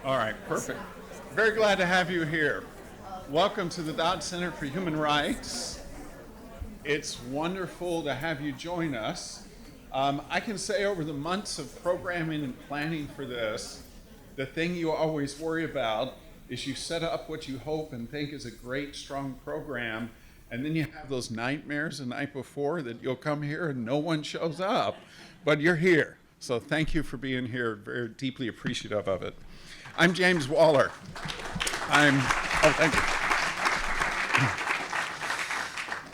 All right, perfect. Very glad to have you here. Welcome to the Dodd Center for Human Rights. It's wonderful to have you join us. I can say over the months of programming and planning for this, the thing you always worry about is you set up what you hope and think is a great, strong program, and then you have those nightmares the night before that you'll come here and no one shows up, but you're here. So thank you for being here, very deeply appreciative of it. I'm James Waller. Thank you.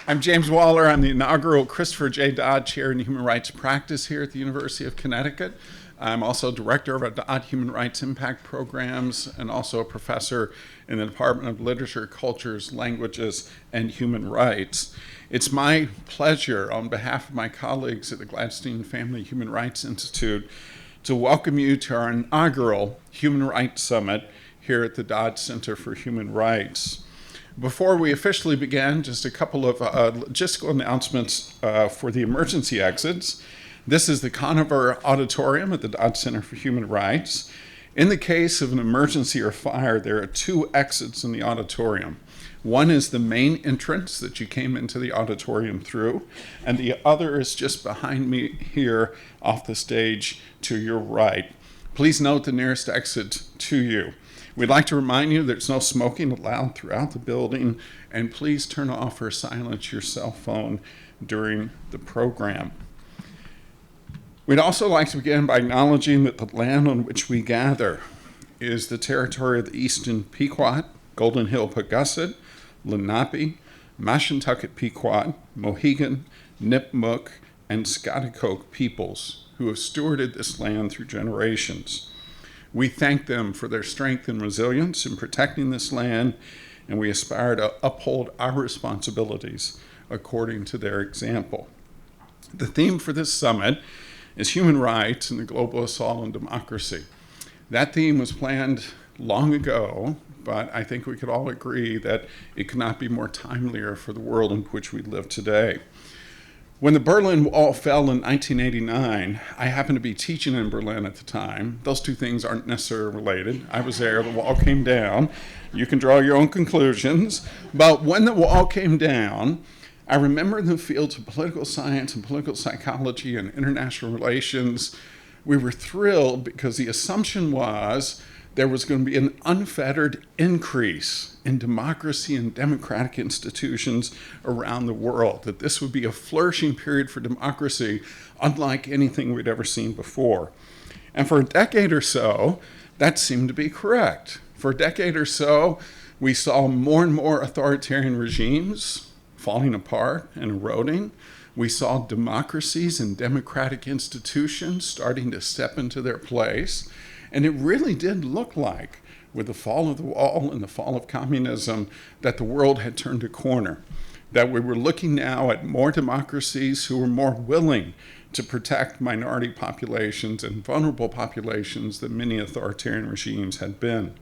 I'm James Waller. I'm the inaugural Christopher J. Dodd Chair in Human Rights Practice here at the University of Connecticut. I'm also director of our Dodd Human Rights Impact Programs and also a professor in the Department of Literature, Cultures, Languages, and Human Rights. It's my pleasure on behalf of my colleagues at the Gladstein Family Human Rights Institute to welcome you to our inaugural Human Rights Summit here at the Dodd Center for Human Rights. Before we officially begin, just a couple of logistical announcements for the emergency exits. This is the Conover Auditorium at the Dodd Center for Human Rights. In the case of an emergency or fire, there are two exits in the auditorium. One is the main entrance that you came into the auditorium through, and the other is just behind me here off the stage to your right. Please note the nearest exit to you. We'd like to remind you there's no smoking allowed throughout the building, and please turn off or silence your cell phone during the program. We'd also like to begin by acknowledging that the land on which we gather is the territory of the Eastern Pequot, Golden Hill Pagusset, Lenape, Mashantucket Pequot, Mohegan, Nipmuc, and Schaghticoke peoples who have stewarded this land through generations. We thank them for their strength and resilience in protecting this land, and we aspire to uphold our responsibilities according to their example. The theme for this summit is human rights and the global assault on democracy. That theme was planned long ago, but I think we could all agree that it could not be more timelier for the world in which we live today. When the Berlin Wall fell in 1989, I happened to be teaching in Berlin at the time. Those two things aren't necessarily related. I was there, the wall came down. You can draw your own conclusions. But when the wall came down, I remember in the fields of political science and political psychology and international relations, we were thrilled because the assumption was there was going to be an unfettered increase in democracy and democratic institutions around the world, that this would be a flourishing period for democracy unlike anything we'd ever seen before. And for a decade or so, that seemed to be correct. For a decade or so, we saw more and more authoritarian regimes falling apart and eroding. We saw democracies and democratic institutions starting to step into their place. And it really did look like, with the fall of the wall and the fall of communism, that the world had turned a corner, that we were looking now at more democracies who were more willing to protect minority populations and vulnerable populations than many authoritarian regimes had been.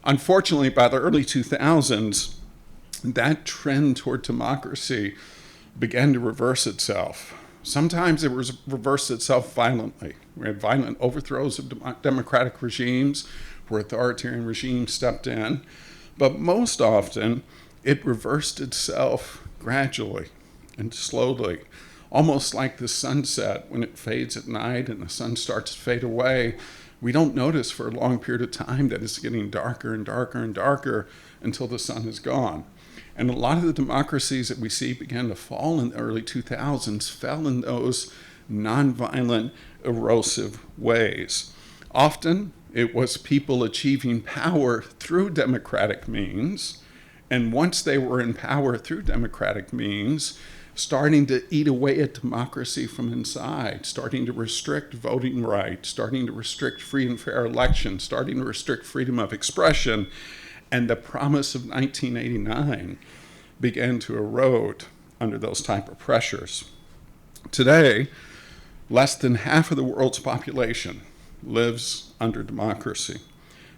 Unfortunately, by the early 2000s, that trend toward democracy began to reverse itself. Sometimes it reversed itself violently. We had violent overthrows of democratic regimes where authoritarian regimes stepped in. But most often, it reversed itself gradually and slowly, almost like the sunset when it fades at night and the sun starts to fade away. We don't notice for a long period of time that it's getting darker and darker and darker until the sun is gone. And a lot of the democracies that we see began to fall in the early 2000s fell in those nonviolent, erosive ways. Often, it was people achieving power through democratic means, and once they were in power through democratic means, starting to eat away at democracy from inside, starting to restrict voting rights, starting to restrict free and fair elections, starting to restrict freedom of expression, and the promise of 1989 began to erode under those type of pressures. Today, less than half of the world's population lives under democracy.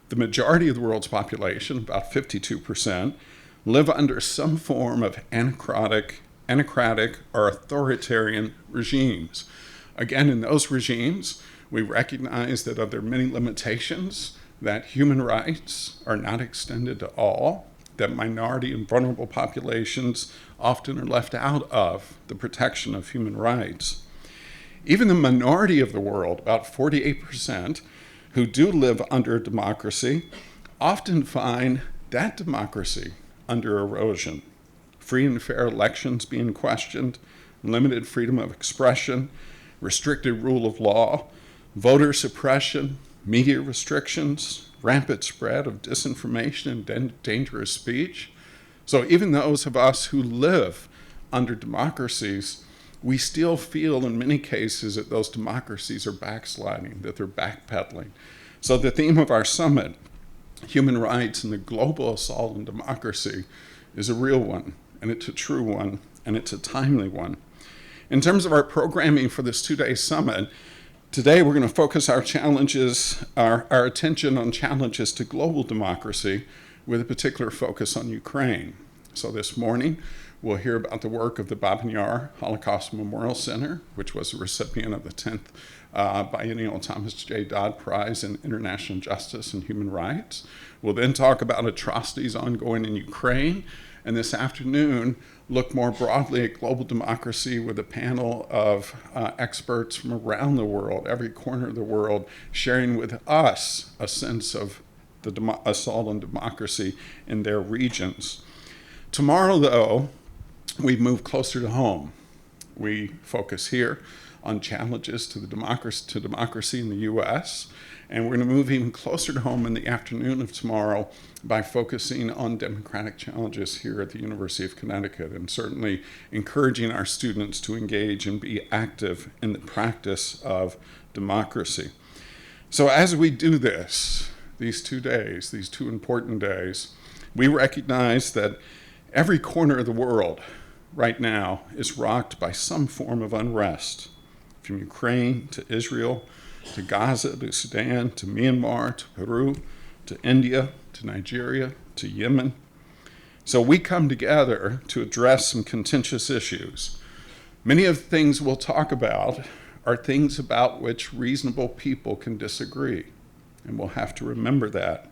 The majority of the world's population, about 52%, live under some form of anacratic or authoritarian regimes. Again, in those regimes, We recognize that of their many limitations, that human rights are not extended to all, that minority and vulnerable populations often are left out of the protection of human rights. Even the minority of the world, about 48%, who do live under a democracy, often find that democracy under erosion. Free and fair elections being questioned, limited freedom of expression, restricted rule of law, voter suppression, media restrictions, rampant spread of disinformation and dangerous speech. So even those of us who live under democracies, we still feel in many cases that those democracies are backsliding, that they're backpedaling. So the theme of our summit, human rights and the global assault on democracy, is a real one, and it's a true one, and it's a timely one. In terms of our programming for this two-day summit, today we're going to focus our attention on challenges to global democracy with a particular focus on Ukraine. So this morning, we'll hear about the work of the Babyn Yar Holocaust Memorial Center, which was the recipient of the 10th biennial Thomas J. Dodd Prize in International Justice and Human Rights. We'll then talk about atrocities ongoing in Ukraine, and this afternoon, look more broadly at global democracy with a panel of experts from around the world, every corner of the world, sharing with us a sense of the assault on democracy in their regions. Tomorrow, though, we move closer to home. We focus here on challenges to democracy in the U.S., and we're going to move even closer to home in the afternoon of tomorrow by focusing on democratic challenges here at the University of Connecticut, and certainly encouraging our students to engage and be active in the practice of democracy. So as we do this, these 2 days, these 2 important days, we recognize that every corner of the world right now is rocked by some form of unrest, from Ukraine to Israel, to Gaza, to Sudan, to Myanmar, to Peru, to India, to Nigeria, to Yemen. So we come together to address some contentious issues. Many of the things we'll talk about are things about which reasonable people can disagree, and we'll have to remember that.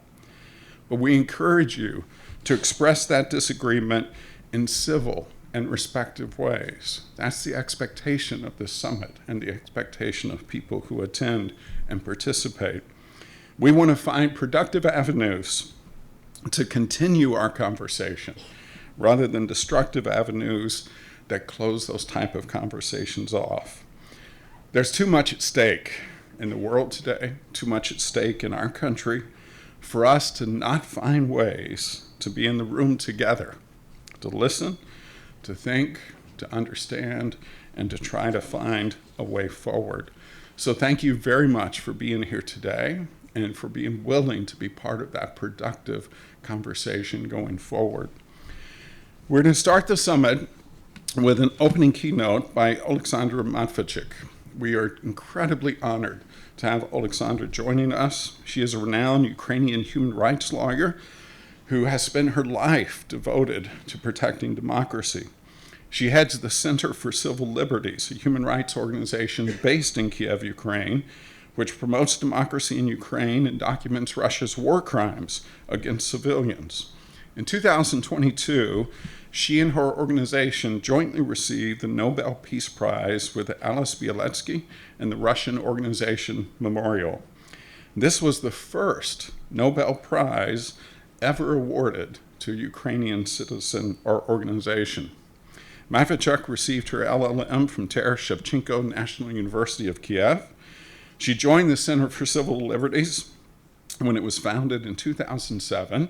But we encourage you to express that disagreement in civil and respectful ways. That's the expectation of this summit and the expectation of people who attend and participate. We want to find productive avenues to continue our conversation rather than destructive avenues that close those type of conversations off. There's too much at stake in the world today, too much at stake in our country for us to not find ways to be in the room together, to listen, to think, to understand, and to try to find a way forward. So thank you very much for being here today and for being willing to be part of that productive conversation going forward. We're going to start the summit with an opening keynote by Oleksandra Matviichuk. We are incredibly honored to have Oleksandra joining us. She is a renowned Ukrainian human rights lawyer who has spent her life devoted to protecting democracy. She heads the Center for Civil Liberties, a human rights organization based in Kyiv, Ukraine, which promotes democracy in Ukraine and documents Russia's war crimes against civilians. In 2022, she and her organization jointly received the Nobel Peace Prize with the Ales Bialiatski and the Russian organization Memorial. This was the first Nobel Prize ever awarded to a Ukrainian citizen or organization. Matviichuk received her LLM from Taras Shevchenko National University of Kyiv. She joined the Center for Civil Liberties when it was founded in 2007,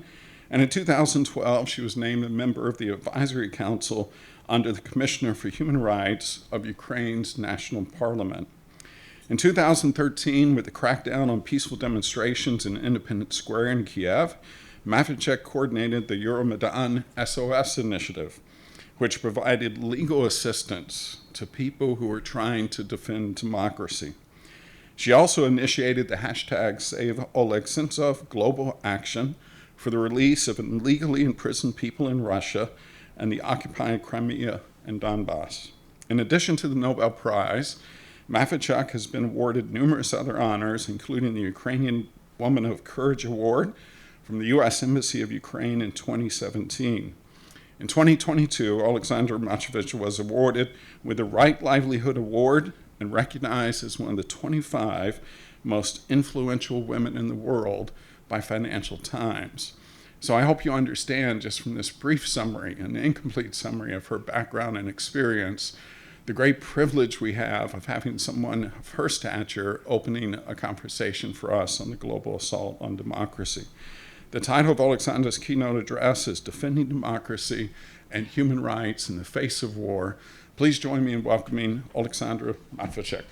and in 2012 she was named a member of the Advisory Council under the Commissioner for Human Rights of Ukraine's National Parliament. In 2013, with the crackdown on peaceful demonstrations in Independence Square in Kyiv, Matviichuk coordinated the Euromaidan SOS initiative, which provided legal assistance to people who were trying to defend democracy. She also initiated the hashtag Save Oleg Sentsov global action for the release of illegally imprisoned people in Russia and the occupied Crimea and Donbass. In addition to the Nobel Prize, Matviichuk has been awarded numerous other honors, including the Ukrainian Woman of Courage Award from the U.S. Embassy of Ukraine in 2017. In 2022, Oleksandra Matviichuk was awarded with the Right Livelihood Award and recognized as one of the 25 most influential women in the world by Financial Times. So I hope you understand, just from this brief summary, an incomplete summary of her background and experience, the great privilege we have of having someone of her stature opening a conversation for us on the global assault on democracy. The title of Oleksandra's keynote address is Defending Democracy and Human Rights in the Face of War. Please join me in welcoming Oleksandra Matviichuk.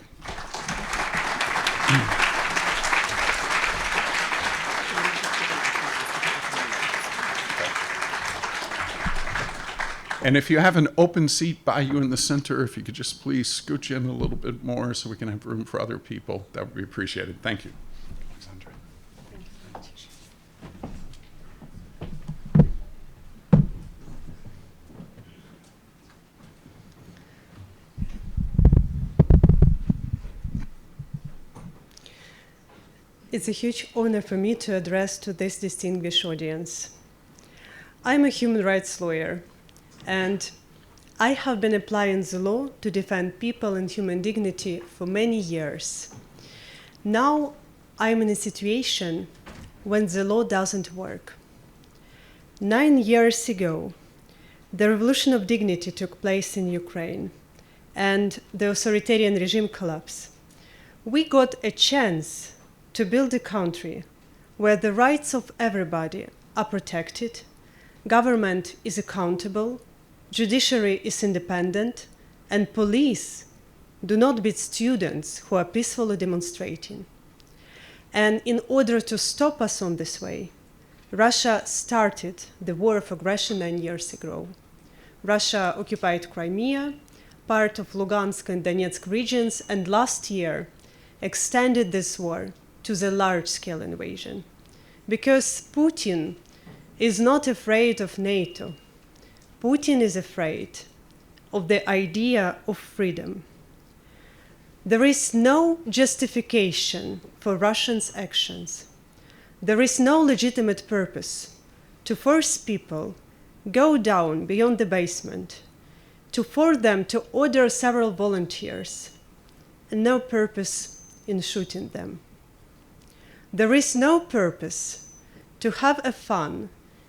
And if you have an open seat by you in the center, if you could just please scooch in a little bit more so we can have room for other people, that would be appreciated. Thank you. Oleksandra. It's a huge honor for me to address to this distinguished audience. I'm a human rights lawyer, and I have been applying the law to defend people and human dignity for many years. Now I'm in a situation when the law doesn't work. 9 years ago, the revolution of dignity took place in Ukraine, and the authoritarian regime collapsed. We got a chance to build a country where the rights of everybody are protected, government is accountable, judiciary is independent, and police do not beat students who are peacefully demonstrating. And in order to stop us on this way, Russia started the war of aggression 9 years ago. Russia occupied Crimea, part of Lugansk and Donetsk regions, and last year extended this war to the large-scale invasion. Because Putin is not afraid of NATO. Putin is afraid of the idea of freedom. There is no justification for Russians' actions. There is no legitimate purpose to force people go down beyond the basement, to force them to order several volunteers, and no purpose in shooting them. There is no purpose to have a fun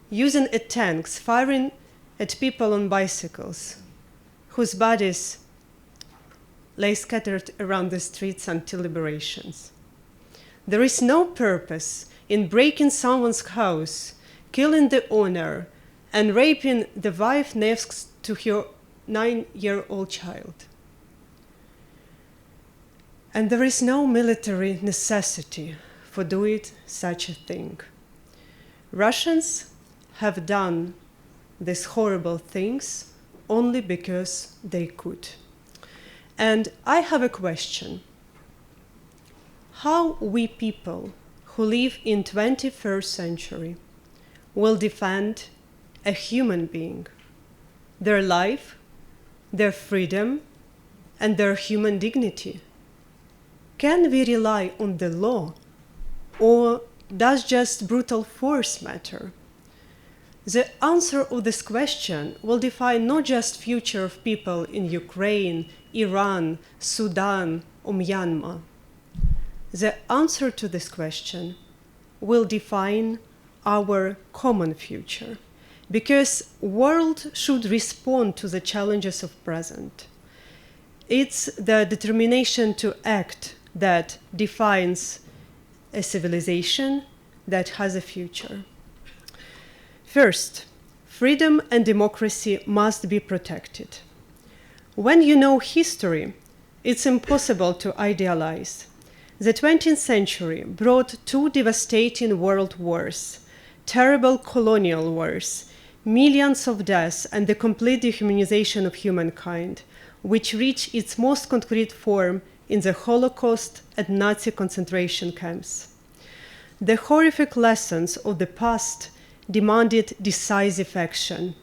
using a tanks firing at people on bicycles whose bodies lay scattered around the streets until liberations. There is no purpose in breaking someone's house, killing the owner, and raping the wife next to her 9-year-old child. And there is no military necessity for doing such a thing. Russians have done these horrible things only because they could. And I have a question. How we people who live in 21st century will defend a human being, their life, their freedom, and their human dignity? Can we rely on the law, or does just brutal force matter? The answer of this question will define not just future of people in Ukraine, Iran, Sudan, or Myanmar. The answer to this question will define our common future, because world should respond to the challenges of present. It's the determination to act that defines a civilization that has a future. First, freedom and democracy must be protected. When you know history, it's impossible to idealize. The 20th century brought 2 devastating world wars, terrible colonial wars, millions of deaths, and the complete dehumanization of humankind, which reached its most concrete form in the Holocaust and Nazi concentration camps. The horrific lessons of the past demanded decisive action.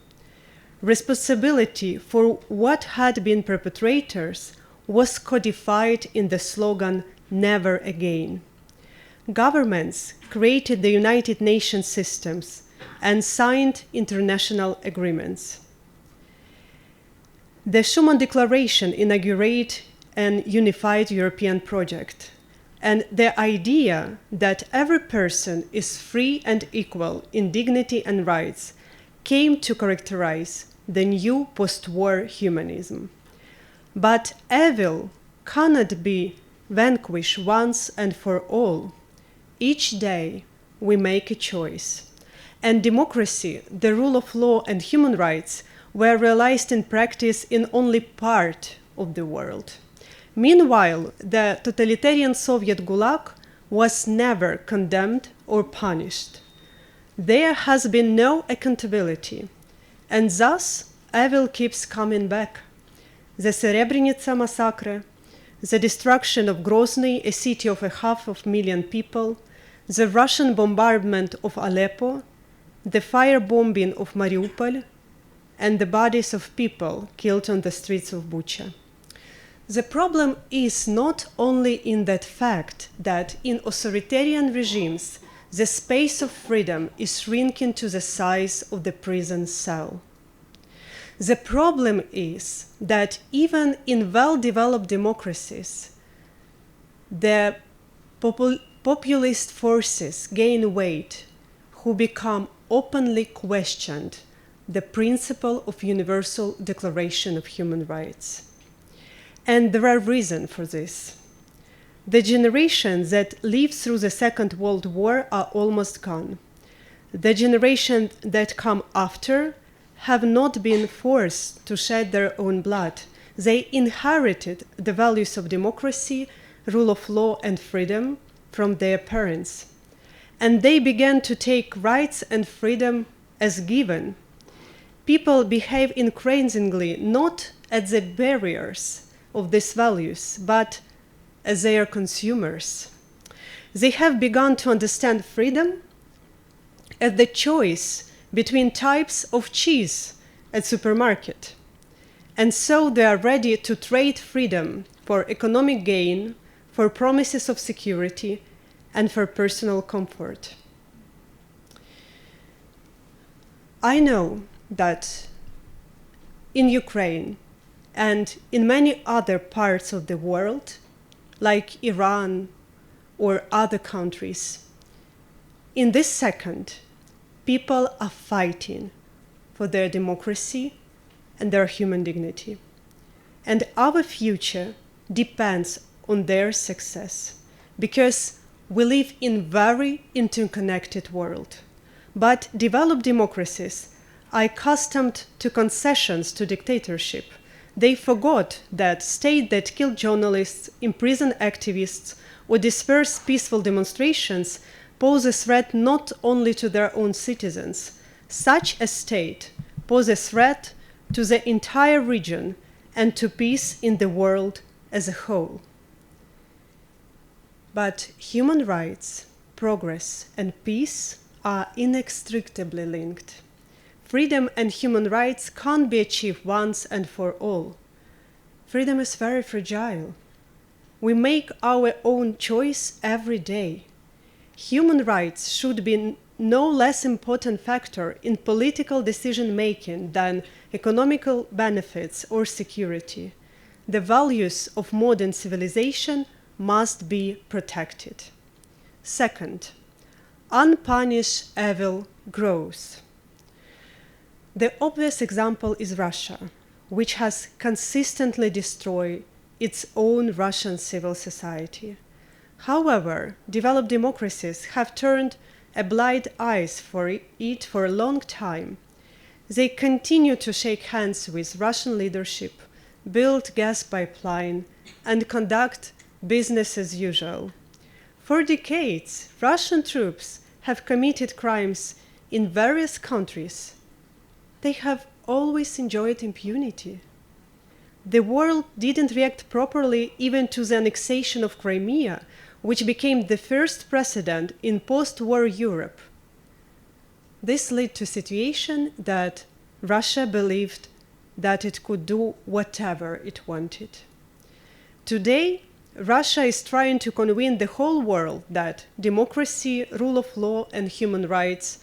Responsibility for what had been perpetrators was codified in the slogan, "Never Again." Governments created the United Nations systems and signed international agreements. The Schuman Declaration inaugurated an unified European project, and the idea that every person is free and equal in dignity and rights came to characterize the new post-war humanism. But evil cannot be vanquished once and for all. Each day we make a choice. And democracy, the rule of law, and human rights were realized in practice in only part of the world. Meanwhile, the totalitarian Soviet Gulag was never condemned or punished. There has been no accountability, and thus evil keeps coming back. The Srebrenica massacre, the destruction of Grozny, a city of 500,000 people, the Russian bombardment of Aleppo, the firebombing of Mariupol, and the bodies of people killed on the streets of Bucha. The problem is not only in that fact that in authoritarian regimes, the space of freedom is shrinking to the size of the prison cell. The problem is that even in well-developed democracies, the populist forces gain weight who become openly questioned the principle of Universal Declaration of Human Rights. And there are reasons for this. The generations that lived through the Second World War are almost gone. The generations that come after have not been forced to shed their own blood. They inherited the values of democracy, rule of law, and freedom from their parents. And they began to take rights and freedom as given. People behave increasingly not as the barriers of these values, but as their consumers. They have begun to understand freedom as the choice between types of cheese at supermarket. And so they are ready to trade freedom for economic gain, for promises of security, and for personal comfort. I know that in Ukraine and in many other parts of the world, like Iran or other countries, in this second, people are fighting for their democracy and their human dignity. And our future depends on their success, because we live in a very interconnected world. But developed democracies are accustomed to concessions to dictatorship. They forgot that states that kill journalists, imprison activists, or disperse peaceful demonstrations pose a threat not only to their own citizens. Such a state poses a threat to the entire region and to peace in the world as a whole. But human rights, progress, and peace are inextricably linked. Freedom and human rights can't be achieved once and for all. Freedom is very fragile. We make our own choice every day. Human rights should be no less important factor in political decision-making than economical benefits or security. The values of modern civilization must be protected. Second, unpunished evil grows. The obvious example is Russia, which has consistently destroyed its own Russian civil society. However, developed democracies have turned a blind eye for it for a long time. They continue to shake hands with Russian leadership, build gas pipeline, and conduct business as usual. For decades, Russian troops have committed crimes in various countries. They have always enjoyed impunity. The world didn't react properly even to the annexation of Crimea, which became the first precedent in post-war Europe. This led to a situation that Russia believed that it could do whatever it wanted. Today, Russia is trying to convince the whole world that democracy, rule of law, and human rights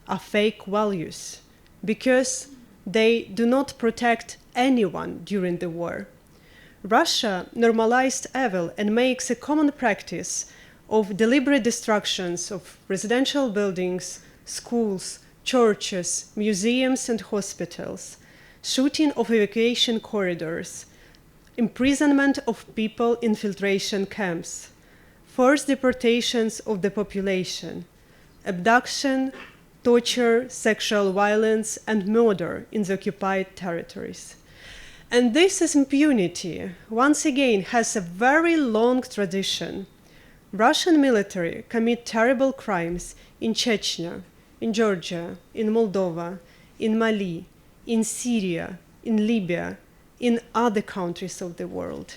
are fake values because they do not protect anyone during the war. Russia normalized evil and makes a common practice of deliberate destructions of residential buildings, schools, churches, museums, and hospitals, shooting of evacuation corridors, imprisonment of people in filtration camps, forced deportations of the population, abduction, torture, sexual violence, and murder in the occupied territories. And this impunity, once again, has a very long tradition. Russian military commit terrible crimes in Chechnya, in Georgia, in Moldova, in Mali, in Syria, in Libya, in other countries of the world.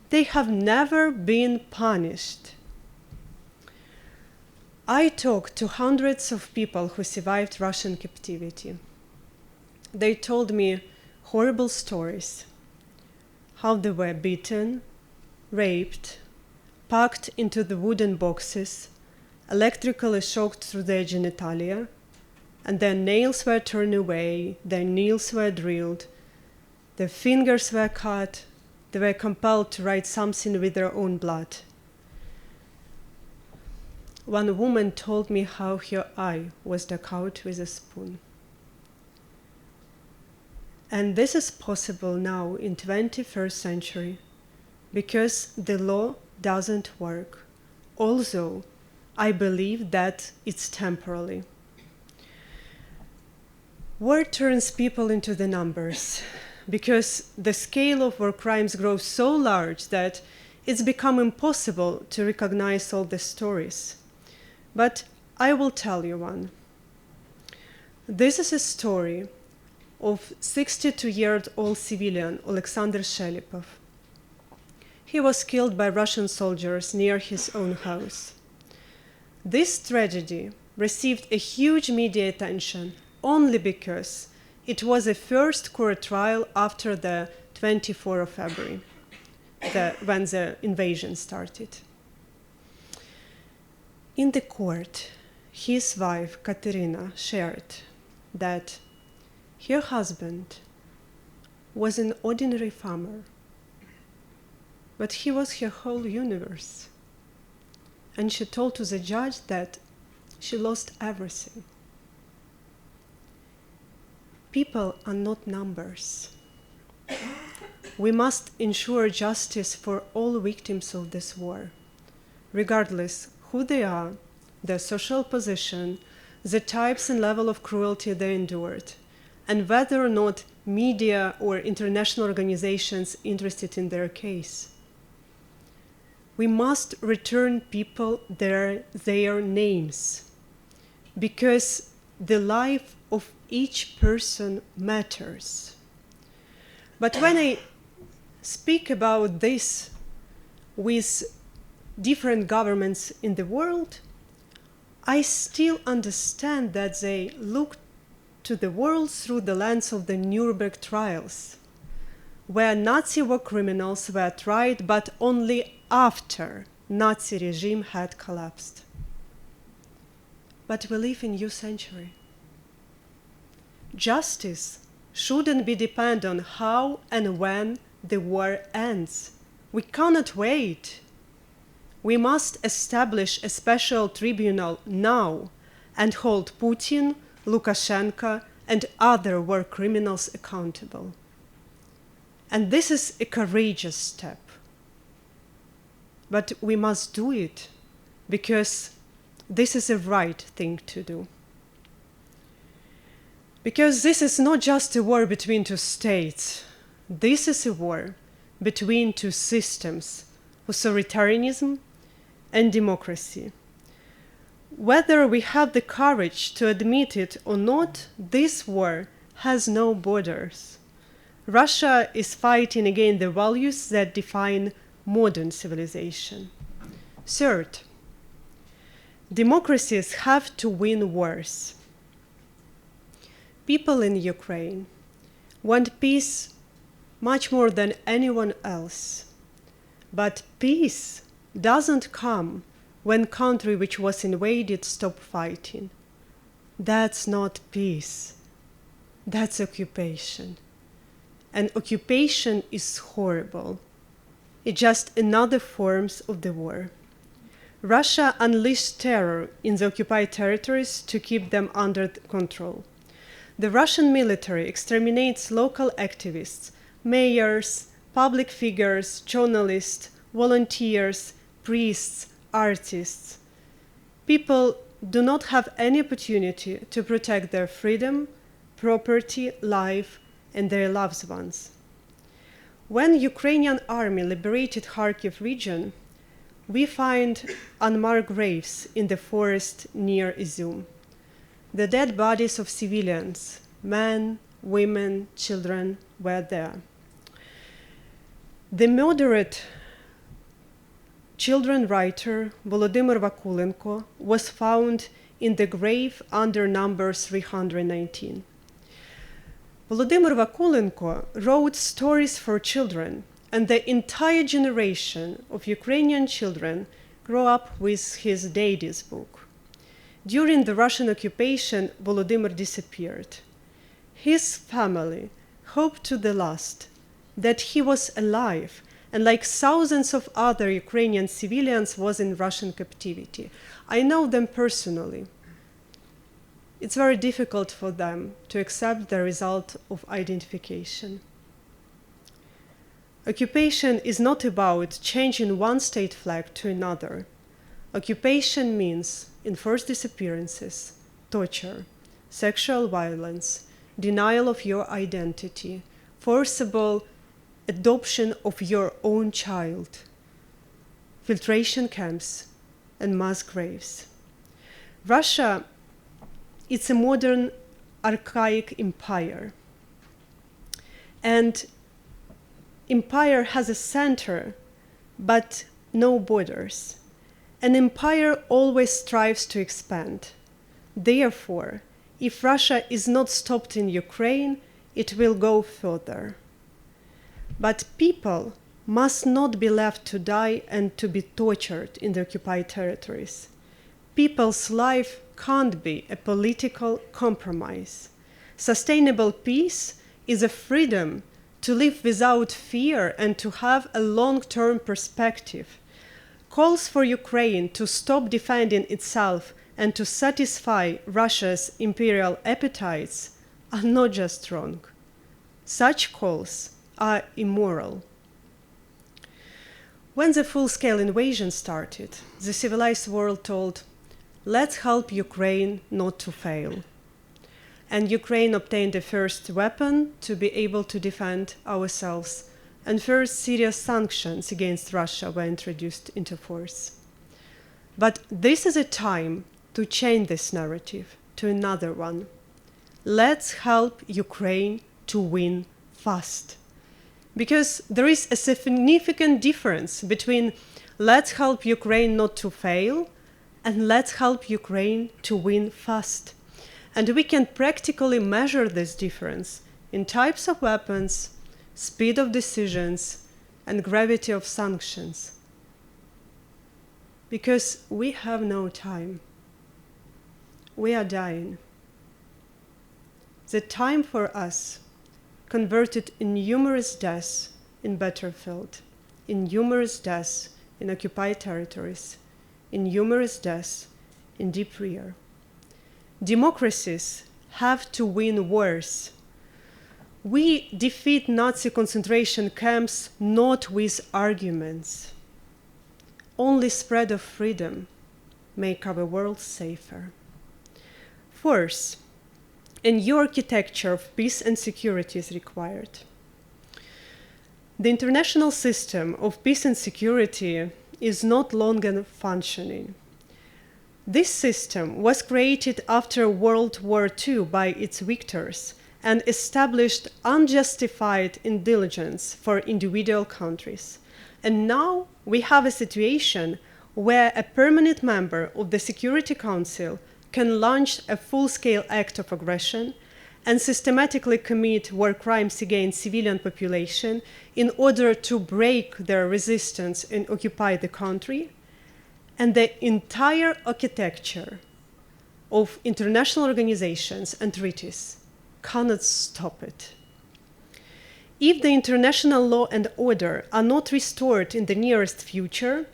They have never been punished. I talked to hundreds of people who survived Russian captivity. They told me horrible stories, how they were beaten, raped, packed into the wooden boxes, electrically shocked through their genitalia, and their nails were torn away, their nails were drilled, their fingers were cut, they were compelled to write something with their own blood. One woman told me how her eye was dug out with a spoon. And this is possible now in 21st century because the law doesn't work, although I believe that it's temporary. War turns people into the numbers because the scale of war crimes grows so large that it's become impossible to recognize all the stories. But I will tell you one. This is a story of 62-year-old civilian Oleksandr Shelipov. He was killed by Russian soldiers near his own house. This tragedy received a huge media attention only because it was a first court trial after the 24th of February, when the invasion started. In the court, his wife, Katerina, shared that her husband was an ordinary farmer, but he was her whole universe. And she told to the judge that she lost everything. People are not numbers. We must ensure justice for all victims of this war, regardless who they are, their social position, the types and level of cruelty they endured, and whether or not media or international organizations interested in their case. We must return people their names, because the life of each person matters. But when I speak about this with different governments in the world, I still understand that they look to the world through the lens of the Nuremberg trials, where Nazi war criminals were tried, but only after Nazi regime had collapsed. But we live in a new century. Justice shouldn't be dependent on how and when the war ends. We cannot wait. We must establish a special tribunal now and hold Putin, Lukashenko, and other war criminals accountable. And this is a courageous step. But we must do it because this is the right thing to do. Because this is not just a war between two states. This is a war between two systems, authoritarianism and democracy. Whether we have the courage to admit it or not, this war has no borders. Russia is fighting against the values that define modern civilization. Third, democracies have to win wars. People in Ukraine want peace much more than anyone else. But peace doesn't come when country which was invaded stop fighting. That's not peace. That's occupation. And occupation is horrible. It's just another form of the war. Russia unleashed terror in the occupied territories to keep them under control. The Russian military exterminates local activists, mayors, public figures, journalists, volunteers, priests, artists. People do not have any opportunity to protect their freedom, property, life, and their loved ones. When Ukrainian army liberated Kharkiv region, we find unmarked graves in the forest near Izum. The dead bodies of civilians, men, women, children, were there. The murdered children writer Volodymyr Vakulenko was found in the grave under number 319. Volodymyr Vakulenko wrote stories for children, and the entire generation of Ukrainian children grew up with his daddy's book. During the Russian occupation, Volodymyr disappeared. His family hoped to the last that he was alive, and like thousands of other Ukrainian civilians, was in Russian captivity. I know them personally. It's very difficult for them to accept the result of identification. Occupation is not about changing one state flag to another. Occupation means enforced disappearances, torture, sexual violence, denial of your identity, forcible adoption of your own child, filtration camps, and mass graves. Russia, it's a modern, archaic empire. And empire has a center, but no borders. An empire always strives to expand. Therefore, if Russia is not stopped in Ukraine, it will go further. But people must not be left to die and to be tortured in the occupied territories. People's life can't be a political compromise. Sustainable peace is a freedom to live without fear and to have a long-term perspective. Calls for Ukraine to stop defending itself and to satisfy Russia's imperial appetites are not just wrong. Such calls are immoral. When the full-scale invasion started, the civilized world told, let's help Ukraine not to fail. And Ukraine obtained the first weapon to be able to defend ourselves, and first serious sanctions against Russia were introduced into force. But this is a time to change this narrative to another one. Let's help Ukraine to win fast. Because there is a significant difference between let's help Ukraine not to fail and let's help Ukraine to win fast. And we can practically measure this difference in types of weapons, speed of decisions, and gravity of sanctions. Because we have no time. We are dying. The time for us converted in numerous deaths in battlefield, in numerous deaths in occupied territories, in numerous deaths in deep rear. Democracies have to win wars. We defeat Nazi concentration camps not with arguments. Only spread of freedom make our world safer. Fourth, a new architecture of peace and security is required. The international system of peace and security is not longer functioning. This system was created after World War II by its victors and established unjustified indulgence for individual countries. And now we have a situation where a permanent member of the Security Council can launch a full-scale act of aggression, and systematically commit war crimes against civilian population in order to break their resistance and occupy the country, and the entire architecture of international organizations and treaties cannot stop it. If the international law and order are not restored in the nearest future,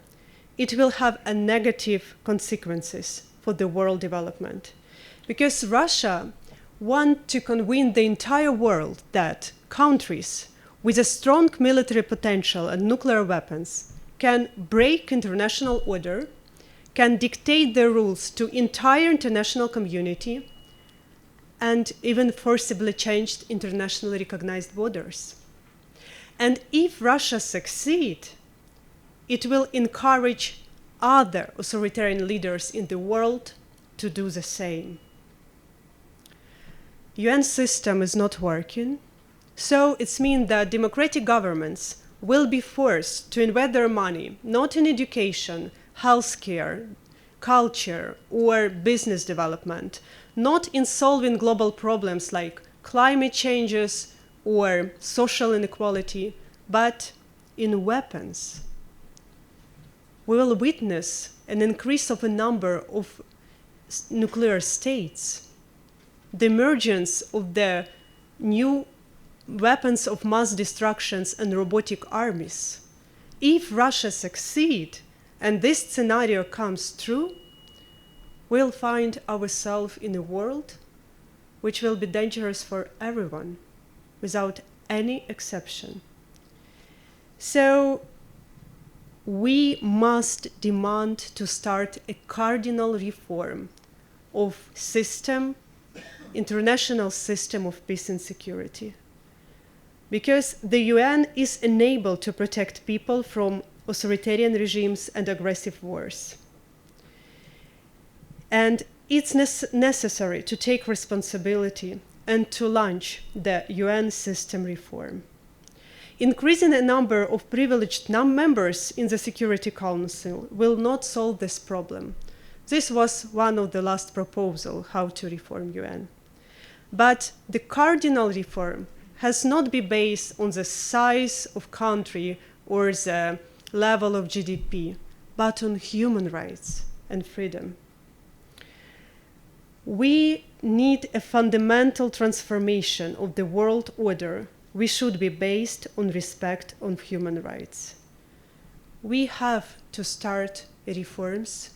it will have a negative consequences for the world development. Because Russia wants to convince the entire world that countries with a strong military potential and nuclear weapons can break international order, can dictate their rules to entire international community, and even forcibly changed internationally recognized borders. And if Russia succeeds, it will encourage other authoritarian leaders in the world to do the same. UN system is not working, so it means that democratic governments will be forced to invest their money not in education, healthcare, culture, or business development, not in solving global problems like climate changes or social inequality, but in weapons. We will witness an increase of a number of nuclear states, the emergence of the new weapons of mass destructions and robotic armies. If Russia succeeds and this scenario comes true, we'll find ourselves in a world which will be dangerous for everyone, without any exception. So we must demand to start a cardinal reform of international system of peace and security. Because the UN is enabled to protect people from authoritarian regimes and aggressive wars. And it's necessary to take responsibility and to launch the UN system reform. Increasing the number of privileged members in the Security Council will not solve this problem. This was one of the last proposals how to reform UN. But the cardinal reform has not been based on the size of country or the level of GDP, but on human rights and freedom. We need a fundamental transformation of the world order, which should be based on respect of human rights. We have to start reforms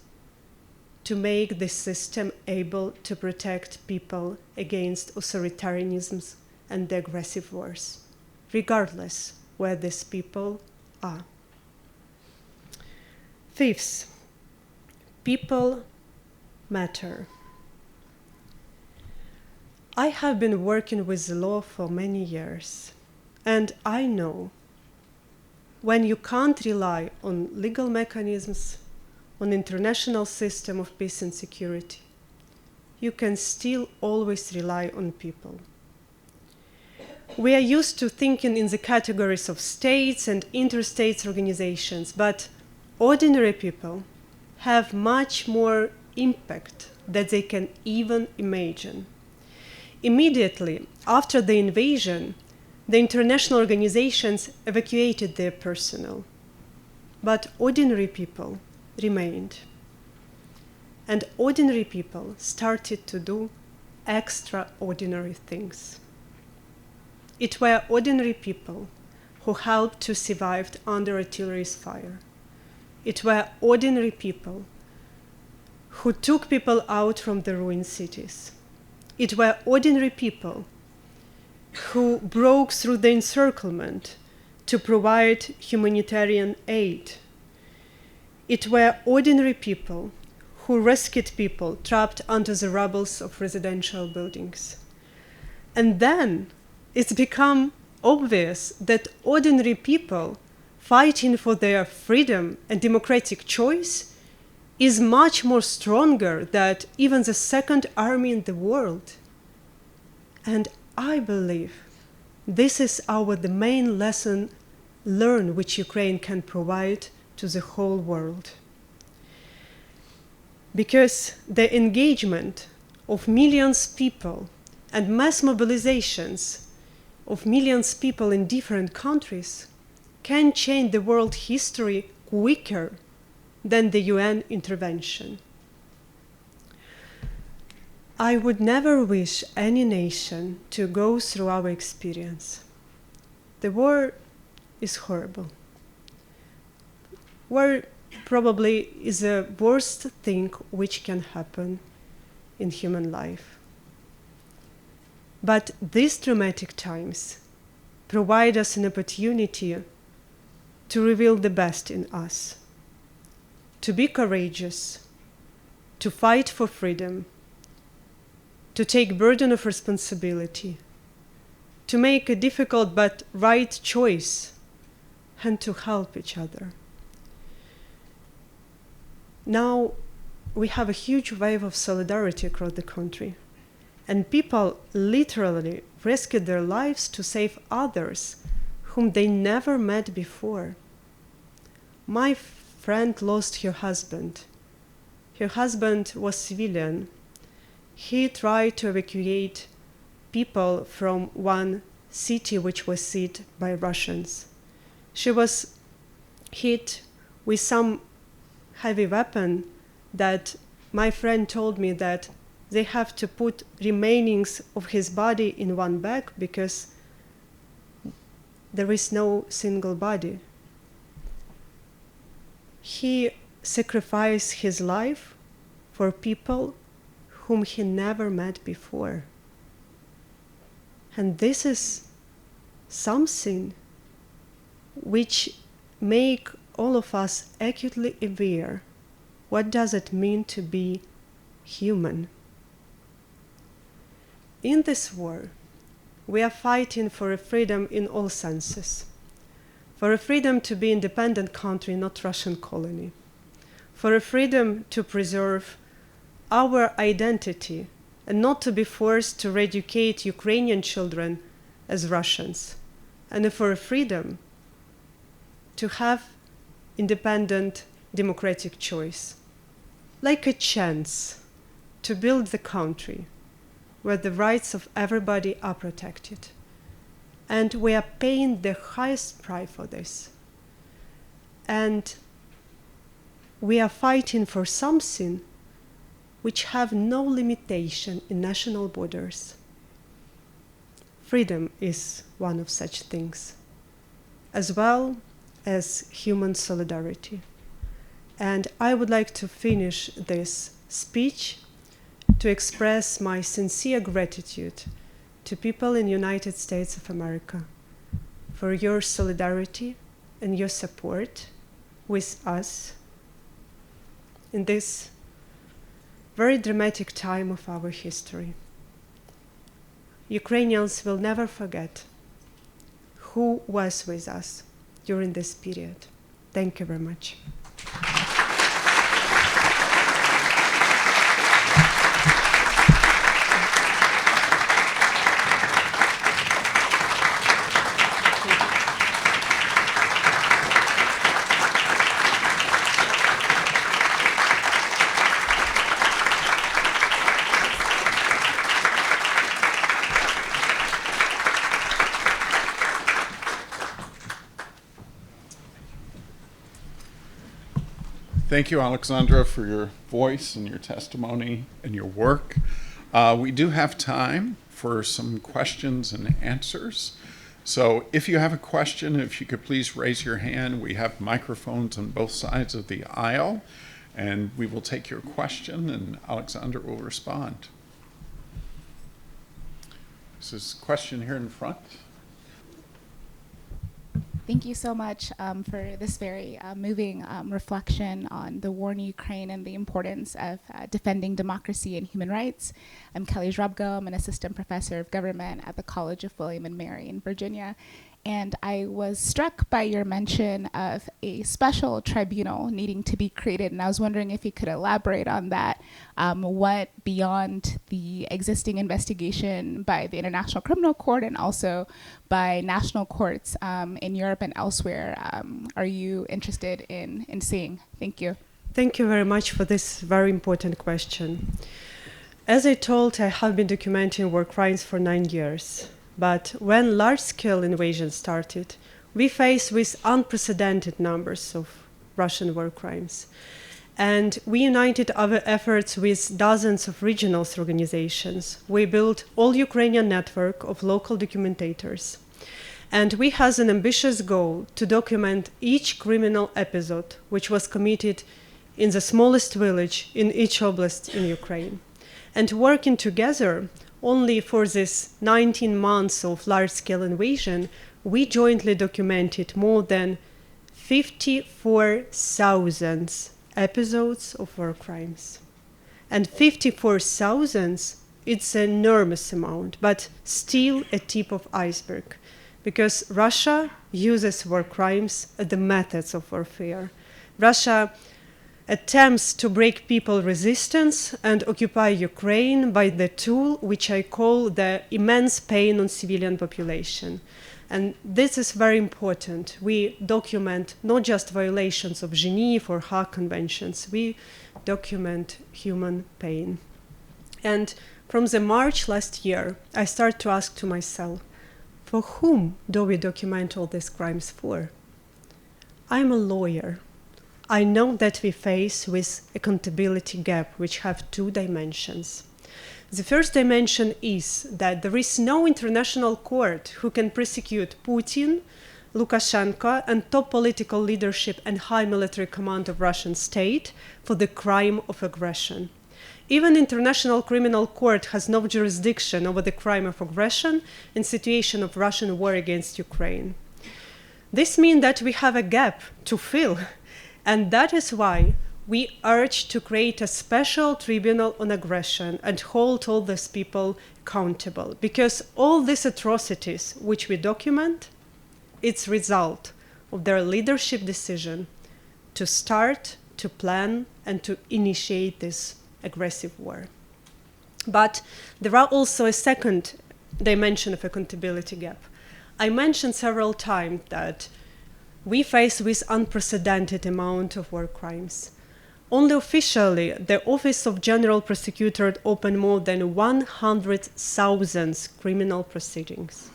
to make the system able to protect people against authoritarianism and the aggressive wars, regardless where these people are. Fifth, people matter. I have been working with the law for many years, and I know when you can't rely on legal mechanisms, on international system of peace and security, you can still always rely on people. We are used to thinking in the categories of states and interstate organizations, but ordinary people have much more impact than they can even imagine. Immediately after the invasion, the international organizations evacuated their personnel, but ordinary people remained. And ordinary people started to do extraordinary things. It were ordinary people who helped to survive under artillery's fire. It were ordinary people who took people out from the ruined cities. It were ordinary people who broke through the encirclement to provide humanitarian aid. It were ordinary people who rescued people trapped under the rubble of residential buildings. And then it's become obvious that ordinary people fighting for their freedom and democratic choice is much more stronger than even the second army in the world. And I believe this is the main lesson learned which Ukraine can provide to the whole world. Because the engagement of millions of people and mass mobilizations of millions of people in different countries can change the world history quicker than the UN intervention. I would never wish any nation to go through our experience. The war is horrible. War probably is the worst thing which can happen in human life. But these dramatic times provide us an opportunity to reveal the best in us, to be courageous, to fight for freedom, to take burden of responsibility, to make a difficult but right choice, and to help each other. Now we have a huge wave of solidarity across the country, and people literally risked their lives to save others whom they never met before. My friend lost her husband. Her husband was civilian. He tried to evacuate people from one city which was seized by Russians. She was hit with some heavy weapon that my friend told me that they have to put remainings of his body in one bag because there is no single body. He sacrificed his life for people whom he never met before. And this is something which make all of us acutely aware what does it mean to be human. In this war, we are fighting for a freedom in all senses, for a freedom to be independent country, not Russian colony, for a freedom to preserve our identity and not to be forced to re-educate Ukrainian children as Russians, and for a freedom to have independent democratic choice, like a chance to build the country where the rights of everybody are protected. And we are paying the highest price for this. And we are fighting for something which have no limitation in national borders. Freedom is one of such things, as well as human solidarity. And I would like to finish this speech to express my sincere gratitude to people in the United States of America for your solidarity and your support with us in this very dramatic time of our history. Ukrainians will never forget who was with us during this period. Thank you very much. Thank you, Oleksandra, for your voice and your testimony and your work. We do have time for some questions and answers. So if you have a question, if you could please raise your hand. We have microphones on both sides of the aisle, and we will take your question, and Oleksandra will respond. This is a question here in front. Thank you so much for this very moving reflection on the war in Ukraine and the importance of defending democracy and human rights. I'm Kelly Zhrubko. I'm an assistant professor of government at the College of William and Mary in Virginia. And I was struck by your mention of a special tribunal needing to be created. And I was wondering if you could elaborate on that. What beyond the existing investigation by the International Criminal Court and also by national courts in Europe and elsewhere are you interested in seeing? Thank you. Thank you very much for this very important question. As I told, I have been documenting war crimes for 9 years. But when large-scale invasion started, we faced with unprecedented numbers of Russian war crimes. And we united our efforts with dozens of regional organizations. We built all Ukrainian network of local documentators. And we had an ambitious goal to document each criminal episode which was committed in the smallest village in each oblast in Ukraine. And working together, only for this 19 months of large-scale invasion, we jointly documented more than 54,000 episodes of war crimes. And 54,000, it's an enormous amount, but still a tip of iceberg, because Russia uses war crimes as the methods of warfare. Russia attempts to break people resistance and occupy Ukraine by the tool which I call the immense pain on civilian population. And this is very important. We document not just violations of Geneva or Hague conventions, we document human pain. And from the March last year, I started to ask to myself, for whom do we document all these crimes for? I'm a lawyer. I know that we face with accountability gap, which have two dimensions. The first dimension is that there is no international court who can prosecute Putin, Lukashenko, and top political leadership and high military command of Russian state for the crime of aggression. Even International Criminal Court has no jurisdiction over the crime of aggression in situation of Russian war against Ukraine. This means that we have a gap to fill. And that is why we urge to create a special tribunal on aggression and hold all these people accountable. Because all these atrocities which we document, it's result of their leadership decision to start, to plan, and to initiate this aggressive war. But there are also a second dimension of accountability gap. I mentioned several times that we face with unprecedented amount of war crimes. Only officially, the Office of General Prosecutor opened more than 100,000 criminal proceedings.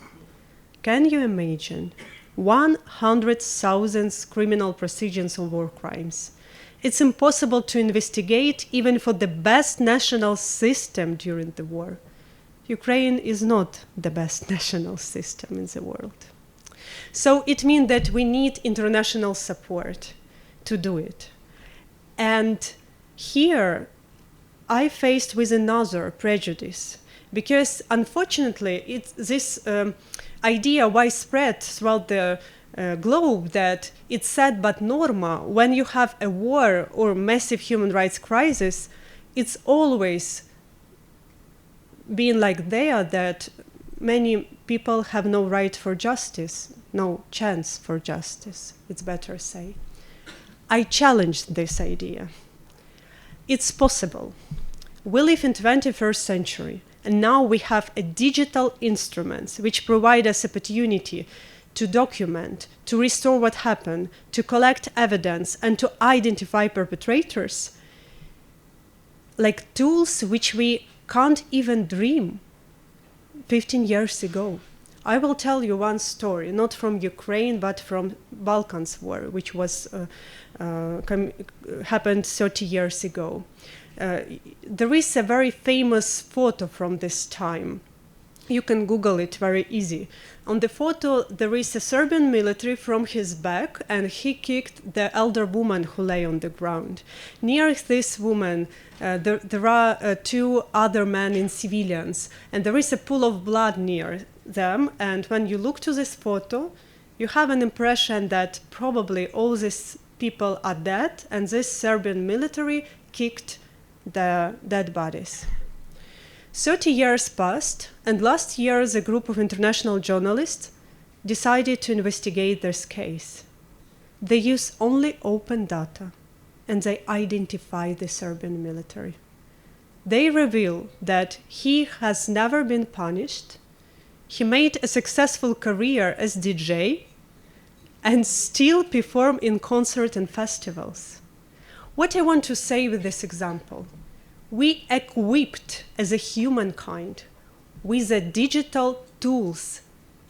Can you imagine 100,000 criminal proceedings of war crimes? It's impossible to investigate even for the best national system during the war. Ukraine is not the best national system in the world. So it means that we need international support to do it. And here I faced with another prejudice, because unfortunately this idea widespread throughout the globe that it's sad but normal. When you have a war or massive human rights crisis, it's always been like there that many people have no right for justice, no chance for justice, it's better to say. I challenged this idea. It's possible. We live in 21st century, and now we have a digital instruments which provide us opportunity to document, to restore what happened, to collect evidence, and to identify perpetrators, like tools which we can't even dream 15 years ago. I will tell you one story, not from Ukraine, but from Balkans War, which was happened 30 years ago. There is a very famous photo from this time. You can Google it very easy. On the photo, there is a Serbian military from his back, and he kicked the elder woman who lay on the ground. Near this woman, there are two other men in civilians, and there is a pool of blood near them. And when you look to this photo, you have an impression that probably all these people are dead, and this Serbian military kicked the dead bodies. 30 years passed, and last year a group of international journalists decided to investigate this case. They use only open data, and they identify the Serbian military. They reveal that he has never been punished, he made a successful career as DJ, and still perform in concerts and festivals. What I want to say with this example, we equipped as a humankind with the digital tools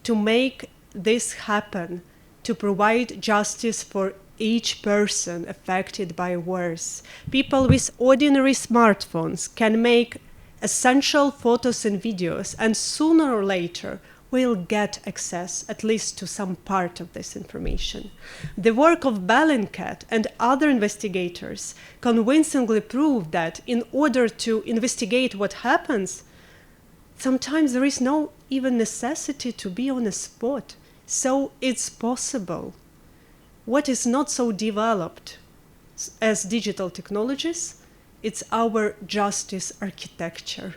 to make this happen, to provide justice for each person affected by wars. People with ordinary smartphones can make essential photos and videos, and sooner or later will get access at least to some part of this information. The work of Bellingcat and other investigators convincingly proved that in order to investigate what happens, sometimes there is no even necessity to be on a spot. So it's possible. What is not so developed as digital technologies, it's our justice architecture.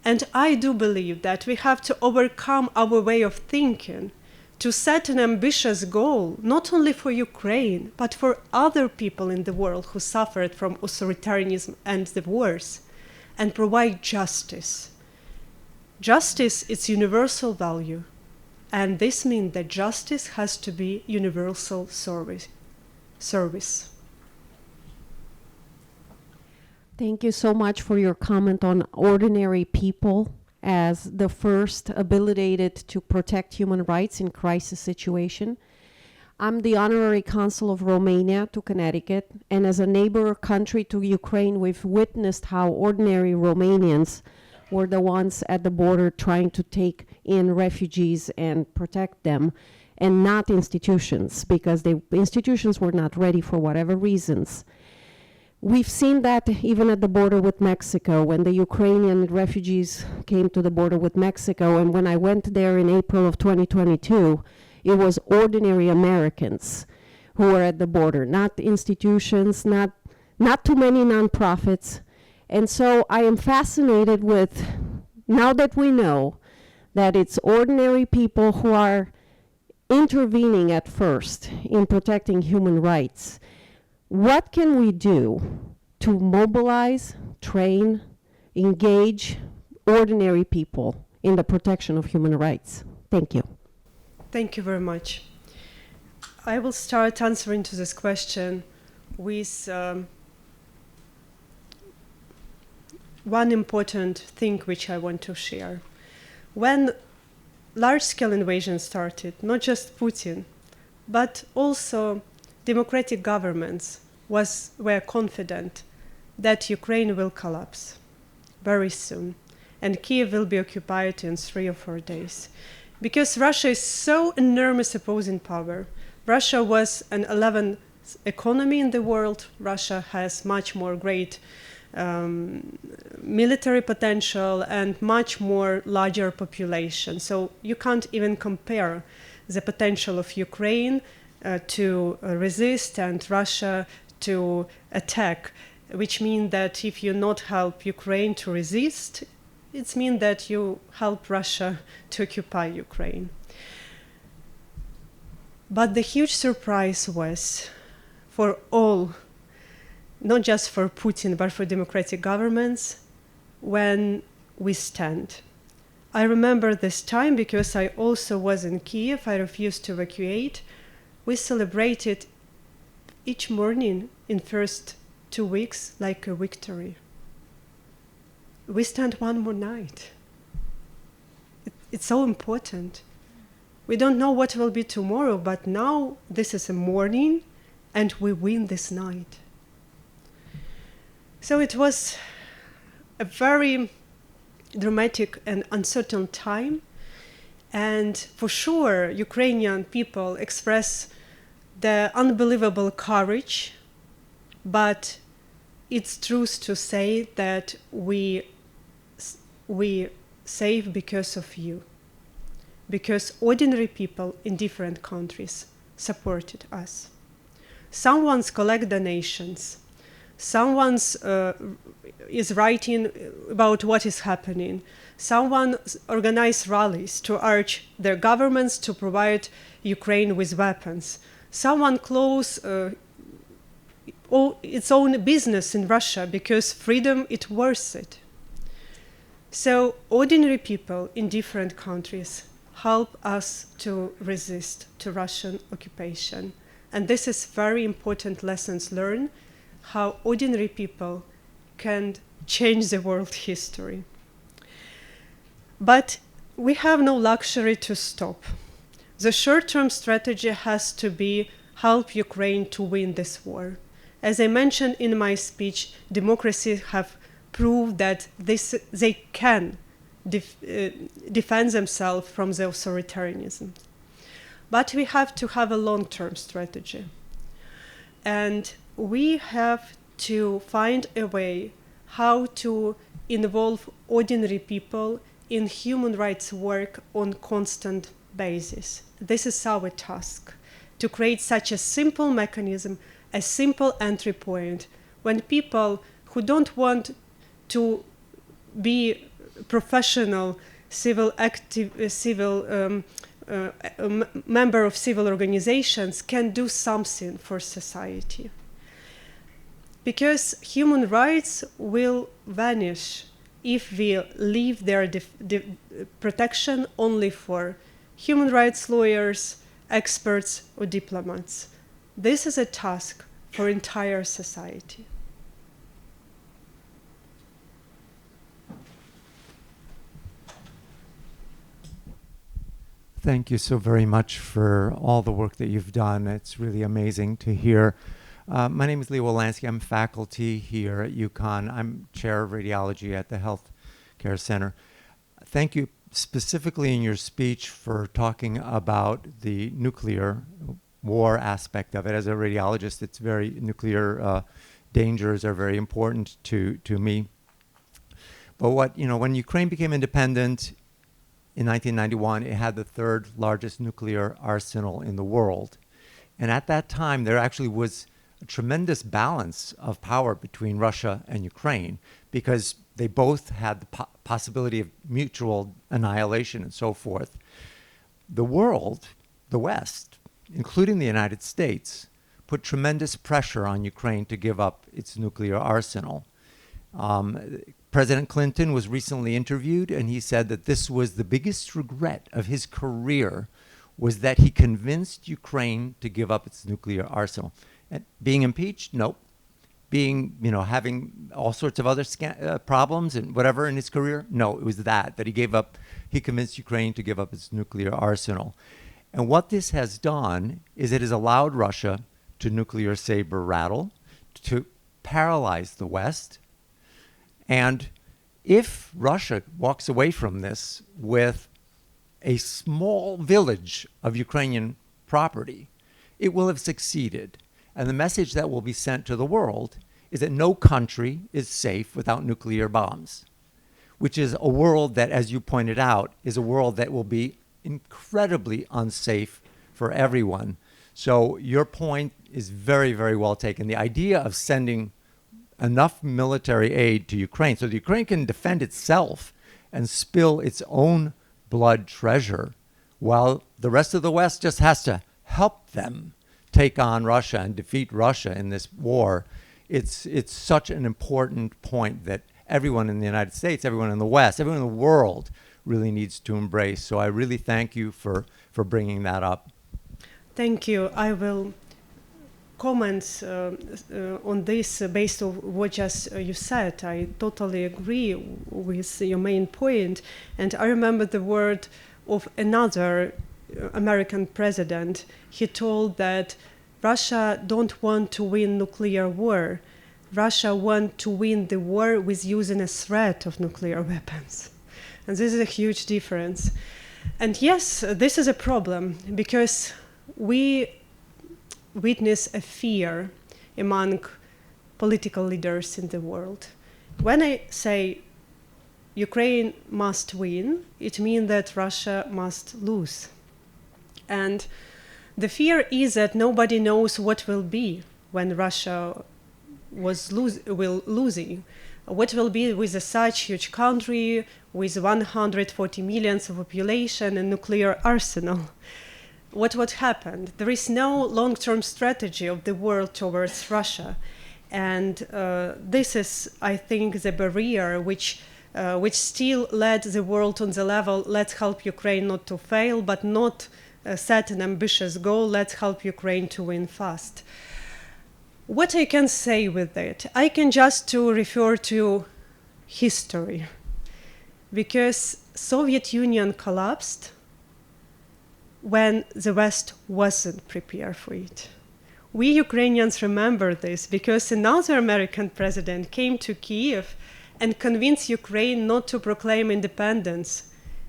And I do believe that we have to overcome our way of thinking to set an ambitious goal, not only for Ukraine, but for other people in the world who suffered from authoritarianism and the wars, and provide justice. Justice is universal value, and this means that justice has to be universal service. Thank you so much for your comment on ordinary people as the first habilitated to protect human rights in crisis situation. I'm the honorary consul of Romania to Connecticut, and as a neighbor country to Ukraine, we've witnessed how ordinary Romanians were the ones at the border trying to take in refugees and protect them, and not institutions, because the institutions were not ready for whatever reasons. We've seen that even at the border with Mexico, when the Ukrainian refugees came to the border with Mexico, and when I went there in April of 2022, it was ordinary Americans who were at the border, not institutions, not too many nonprofits. And so I am fascinated with, now that we know that it's ordinary people who are intervening at first in protecting human rights, what can we do to mobilize, train, engage ordinary people in the protection of human rights? Thank you. Thank you very much. I will start answering to this question with one important thing which I want to share. When large-scale invasion started, not just Putin, but also democratic governments were confident that Ukraine will collapse very soon, and Kyiv will be occupied in 3 or 4 days. Because Russia is so enormous opposing power. Russia was an 11th economy in the world. Russia has much more great military potential and much more larger population. So you can't even compare the potential of Ukraine to resist and Russia to attack, which means that if you not help Ukraine to resist, it means that you help Russia to occupy Ukraine. But the huge surprise was for all, not just for Putin, but for democratic governments, when we stand. I remember this time because I also was in Kyiv. I refused to evacuate. We celebrated each morning in first 2 weeks like a victory. We stand one more night. It's so important. We don't know what will be tomorrow, but now this is a morning and we win this night. So it was a very dramatic and uncertain time. And for sure, Ukrainian people express the unbelievable courage, but it's true to say that we save because of you, because ordinary people in different countries supported us. Someone's collect donations, someone's is writing about what is happening, someone organized rallies to urge their governments to provide Ukraine with weapons, someone close its own business in Russia because freedom is worth it. So ordinary people in different countries help us to resist to Russian occupation. And this is very important lessons learned, how ordinary people can change the world history. But we have no luxury to stop. The short-term strategy has to be help Ukraine to win this war. As I mentioned in my speech, democracies have proved that they can defend themselves from the authoritarianism. But we have to have a long-term strategy. And we have to find a way how to involve ordinary people in human rights work on constant basis. This is our task, to create such a simple mechanism, a simple entry point, when people who don't want to be professional member of civil organizations can do something for society. Because human rights will vanish if we leave their protection only for human rights lawyers, experts, or diplomats. This is a task for entire society. Thank you so very much for all the work that you've done. It's really amazing to hear. My name is Leo Wolanski. I'm faculty here at UConn. I'm chair of radiology at the Health Care Center. Thank you specifically in your speech for talking about the nuclear war aspect of it. As a radiologist, it's very nuclear dangers are very important to me. But when Ukraine became independent in 1991, it had the third largest nuclear arsenal in the world. And at that time, there actually was a tremendous balance of power between Russia and Ukraine, because they both had the possibility of mutual annihilation and so forth. The world, the West, including the United States, put tremendous pressure on Ukraine to give up its nuclear arsenal. President Clinton was recently interviewed, and he said that this was the biggest regret of his career, was that he convinced Ukraine to give up its nuclear arsenal. And being impeached? Nope. Having all sorts of other problems and whatever in his career? No, it was that he convinced Ukraine to give up its nuclear arsenal. And what this has done is it has allowed Russia to nuclear saber rattle, to paralyze the West. And if Russia walks away from this with a small village of Ukrainian property, it will have succeeded. And the message that will be sent to the world is that no country is safe without nuclear bombs, which is a world that, as you pointed out, is a world that will be incredibly unsafe for everyone. So your point is very, very well taken. The idea of sending enough military aid to Ukraine so that Ukraine can defend itself and spill its own blood treasure, while the rest of the West just has to help them take on Russia and defeat Russia in this war. It's such an important point that everyone in the United States, everyone in the West, everyone in the world really needs to embrace. So I really thank you for bringing that up. Thank you. I will comment on this based on what just you said. I totally agree with your main point. And I remember the word of another American president. He told that Russia don't want to win nuclear war. Russia want to win the war with using a threat of nuclear weapons. And this is a huge difference. And yes, this is a problem because we witness a fear among political leaders in the world. When I say Ukraine must win, it means that Russia must lose. And the fear is that nobody knows what will be when Russia will losing. What will be with such huge country with 140 million of population and nuclear arsenal? What would happen? There is no long-term strategy of the world towards Russia. And this is, I think, the barrier which still led the world on the level, let's help Ukraine not to fail, but not set an ambitious goal, let's help Ukraine to win fast. What I can say with it, I can just to refer to history, because Soviet Union collapsed when the West wasn't prepared for it. We Ukrainians remember this because another American president came to Kyiv and convinced Ukraine not to proclaim independence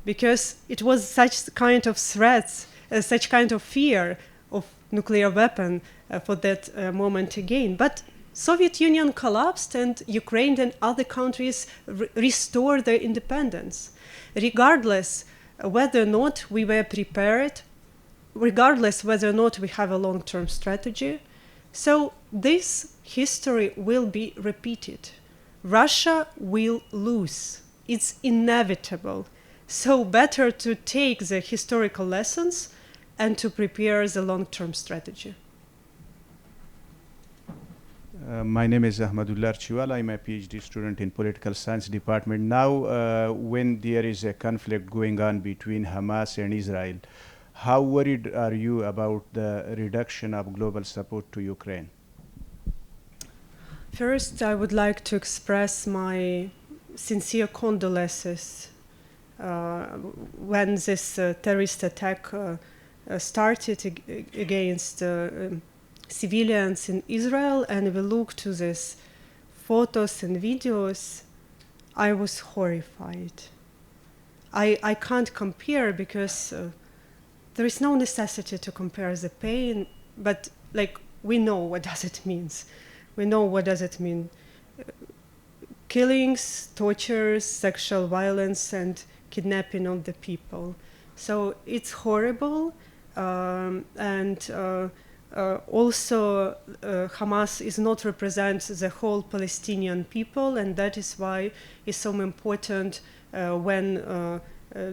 because it was such kind of threats, such kind of fear of nuclear weapon for that moment again. But Soviet Union collapsed and Ukraine and other countries restored their independence, regardless whether or not we were prepared, regardless whether or not we have a long-term strategy. So this history will be repeated. Russia will lose. It's inevitable. So better to take the historical lessons and to prepare the long-term strategy. My name is Ahmadullah Archiwal. I'm a PhD student in political science department. Now, when there is a conflict going on between Hamas and Israel, how worried are you about the reduction of global support to Ukraine? First, I would like to express my sincere condolences when this terrorist attack started against civilians in Israel, and we look to these photos and videos. I was horrified. I can't compare because there is no necessity to compare the pain, but like we know what does it means. We know what does it mean. Killings, tortures, sexual violence, and kidnapping of the people. So it's horrible, and also Hamas is not represent the whole Palestinian people, and that is why it's so important when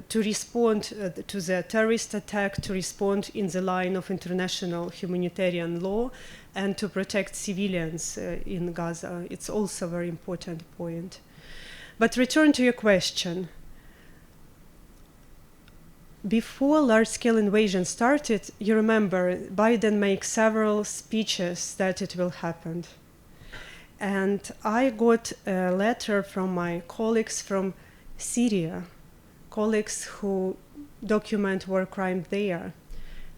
to respond to the terrorist attack, to respond in the line of international humanitarian law, and to protect civilians in Gaza. It's also a very important point. But return to your question. Before large-scale invasion started, you remember Biden made several speeches that it will happen. And I got a letter from my colleagues from Syria, colleagues who document war crime there.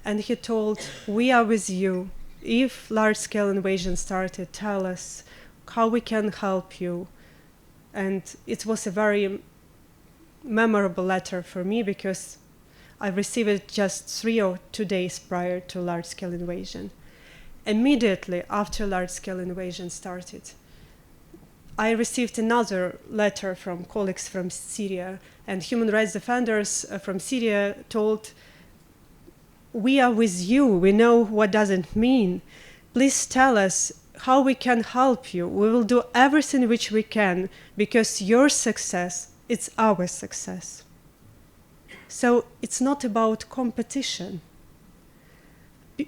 And he told, we are with you. If large-scale invasion started, tell us how we can help you. And it was a very memorable letter for me because I received it just 3 or 2 days prior to large-scale invasion. Immediately after large-scale invasion started, I received another letter from colleagues from Syria, and human rights defenders from Syria told, we are with you, we know what does it mean. Please tell us how we can help you. We will do everything which we can, because your success, it's our success. So it's not about competition.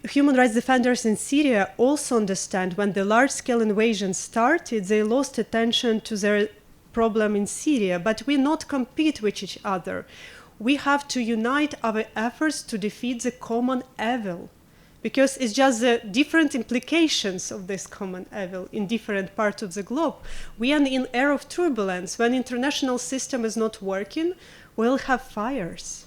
Human rights defenders in Syria also understand when the large-scale invasion started, they lost attention to their problem in Syria, but we not compete with each other. We have to unite our efforts to defeat the common evil, because it's just the different implications of this common evil in different parts of the globe. We are in an era of turbulence. When international system is not working, we'll have fires.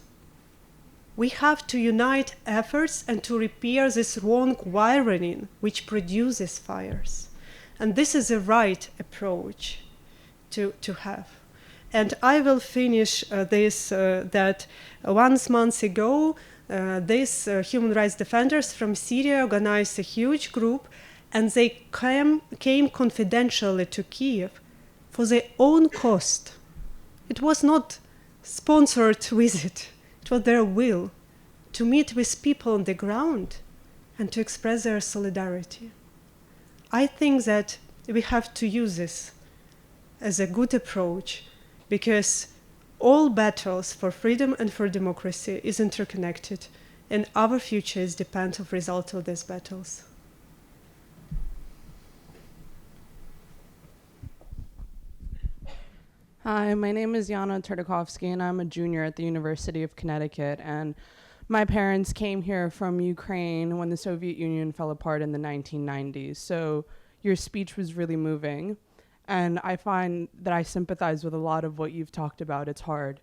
We have to unite efforts and to repair this wrong wiring which produces fires. And this is the right approach to have. And I will finish this, that once months ago, these human rights defenders from Syria organized a huge group, and they came confidentially to Kyiv for their own cost. It was not sponsored visit. It was their will to meet with people on the ground and to express their solidarity. I think that we have to use this as a good approach, because all battles for freedom and for democracy is interconnected, and our futures depend on the result of these battles. Hi, my name is Yana Tartakovsky, and I'm a junior at the University of Connecticut. And my parents came here from Ukraine when the Soviet Union fell apart in the 1990s. So your speech was really moving. And I find that I sympathize with a lot of what you've talked about. It's hard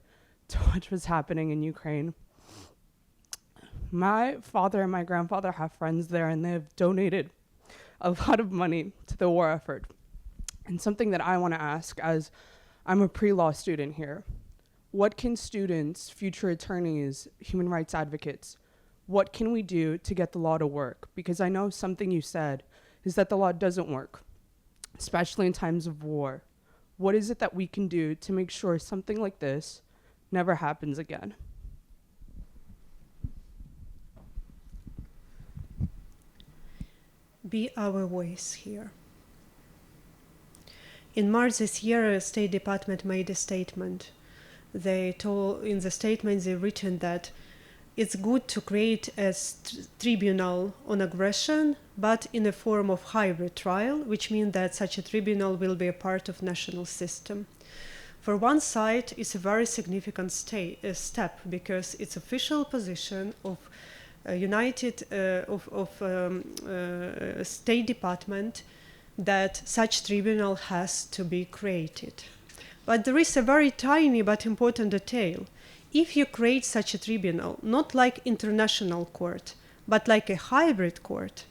to watch what's happening in Ukraine. My father and my grandfather have friends there, and they've donated a lot of money to the war effort. And something that I want to ask, as I'm a pre-law student here, what can students, future attorneys, human rights advocates, what can we do to get the law to work? Because I know something you said is that the law doesn't work, especially in times of war. What is it that we can do to make sure something like this never happens again? Be our voice here. In March this year, the State Department made a statement. They told, in the statement, they've written that it's good to create a tribunal on aggression, but in a form of hybrid trial, which means that such a tribunal will be a part of national system. For one side, it's a very significant step, because it's official position of State Department that such tribunal has to be created. But there is a very tiny but important detail. If you create such a tribunal, not like international court, but like a hybrid court,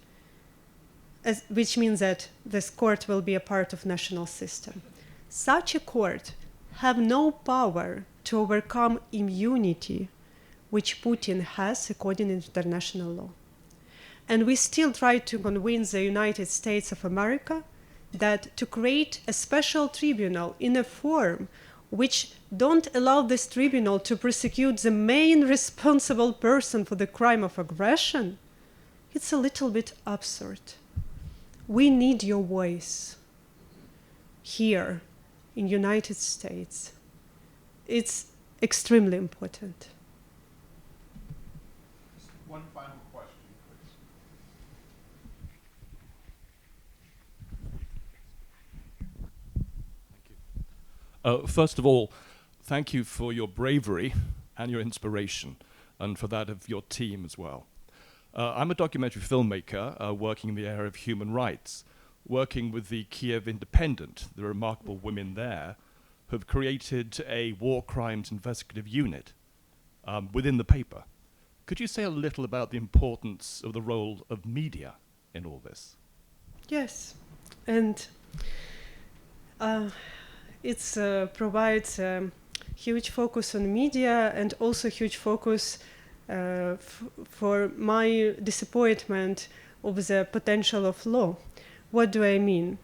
which means that this court will be a part of national system, such a court have no power to overcome immunity which Putin has according to international law. And we still try to convince the United States of America that to create a special tribunal in a form which don't allow this tribunal to prosecute the main responsible person for the crime of aggression, it's a little bit absurd. We need your voice here in United States. It's extremely important. One final question, please. First of all, thank you for your bravery and your inspiration, and for that of your team as well. I'm a documentary filmmaker working in the area of human rights, working with the Kyiv Independent, the remarkable women there, who have created a war crimes investigative unit within the paper. Could you say a little about the importance of the role of media in all this? Yes, and it provides a huge focus on media, and also huge focus for my disappointment of the potential of law. What do I mean?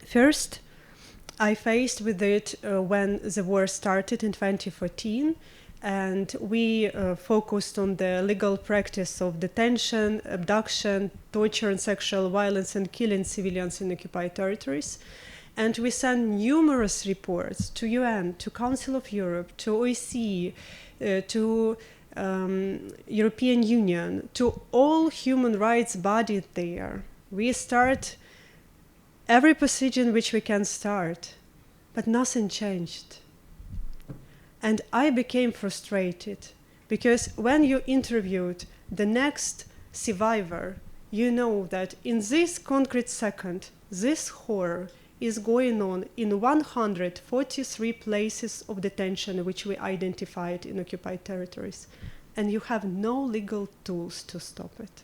First, I faced with it when the war started in 2014, and we focused on the legal practice of detention, abduction, torture and sexual violence, and killing civilians in occupied territories. And we sent numerous reports to UN, to Council of Europe, to OSCE, to European Union, to all human rights bodies there. We start every procedure in which we can start, but nothing changed. And I became frustrated, because when you interviewed the next survivor, you know that in this concrete second, this horror is going on in 143 places of detention which we identified in occupied territories, and you have no legal tools to stop it.